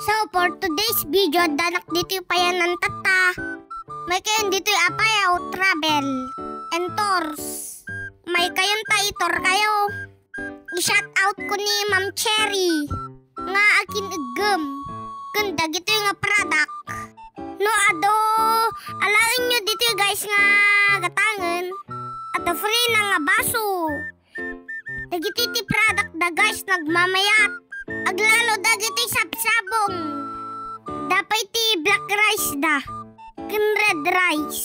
So, for today's video, danak dito yung payanan tata. May kayon dito yung apayaw, travel, and tours. May kayon taitor kayo. I-shout out ko ni Ma'am Cherry. Nga akin igem. Ganda gito yung product. No, ado, alain nyo dito guys nga gatangan. At free na nga baso. Dagiti ti product da guys nagmamayat. Aglalo dagiti sapsabong. Dapay ti black rice da. Ken red rice.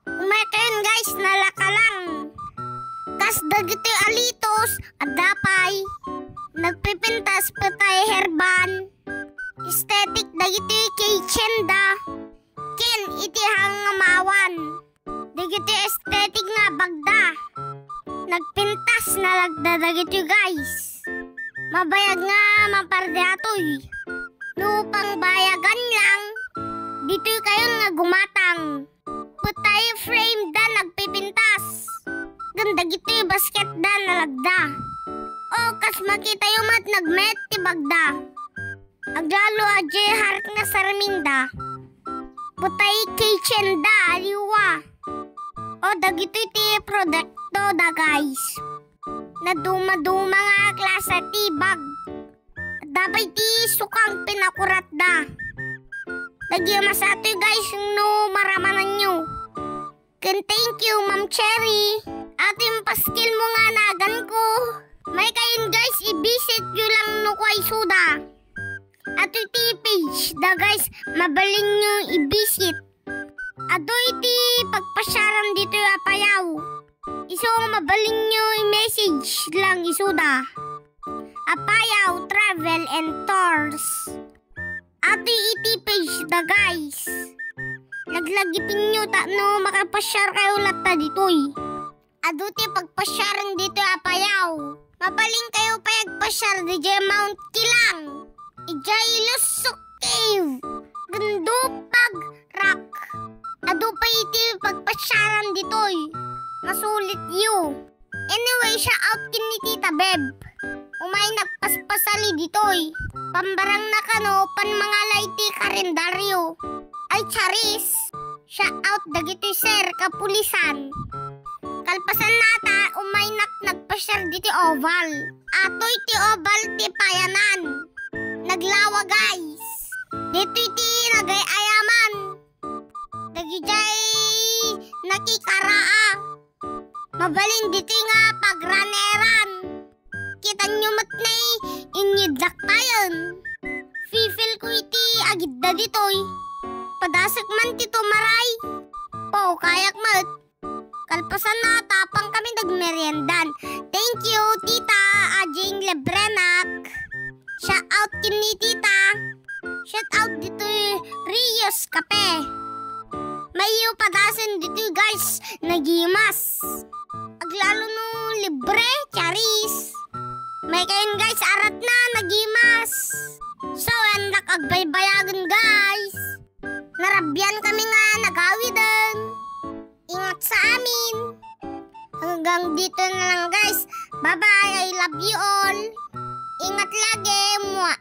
Umay kayon guys nalakalang. Kas dagiti alitos at dapay. Nagpipintas pa tayo herban. Aesthetic dagiti kitchen da. Ken iti hangamawan. Dagiti aesthetic nga bagda. Nagpintas na lagdadagiti guys. Mabayag nga maparde atoy. No pang bayagan lang. Dito kayo nga gumatang. Putay frame da nagpipintas. Ganda gito yung basket da nalagda. O kas makita yung mat nagmet ti bagda. Aglalo aje harak na sarminda. Putay kitchen da aliwa. O dagito iti product do da guys. Na duma-duma nga klase ti bag. Dabay ti sukang pinakurat da. Nagyamas ato guys no maramanan nyo. Ken thank you Ma'am Cherry. Ating paskil mo nga nagan ko. May kain guys i-visit nyo lang no kwa isuda. Ato iti page da guys mabaling nyo i-visit. Ato iti pagpasyaran dito yung apayaw. Iso mabaling nyo i-message lang isuda. Apayaw Travel and Tours. Ati iti page da guys. Laglagipin nyo ta no makapasyar kayo lata ditoy. Aduti pagpasyaran dito apayaw. Mabaling kayo payagpasyar di jay Mount Kilang. Ijay Lusok Cave. Gandupag Rock. Adu pa iti pagpasyaran ditoy. Masulit you. Anyway, shout out kin ni Tita Beb. Umay nagpaspasali ditoy. Pambarang na kano pan mga laiti kalendaryo. Ay charis. Shout out dagiti sir kapulisan. Kalpasan nata umay nagpasyar diti oval. Atoy ti oval ti payanan. Naglawa guys. Dito iti nagayaman. Dagijay nakikaraa. Mabalin dito nga pagraneran. Kita nyo matnay inyidlak tayon. Fifil ko iti agidda ditoy. Padasag man tito maray. Po kayak mat. Kalpasan na tapang kami nagmeriendan. Thank you tita Ajing Lebrenak. Shout out kini tita. Shout out dito Rios Cafe. Mayo padasan dito guys nagimas. Aglalo no libre charis. May kain guys arat na nagimas. So endak agbaybayagan guys. Narabyan kami nga nagawidan. Ingat sa amin. Hanggang dito na lang guys. Bye bye, I love you all. Ingat lagi. Mwah.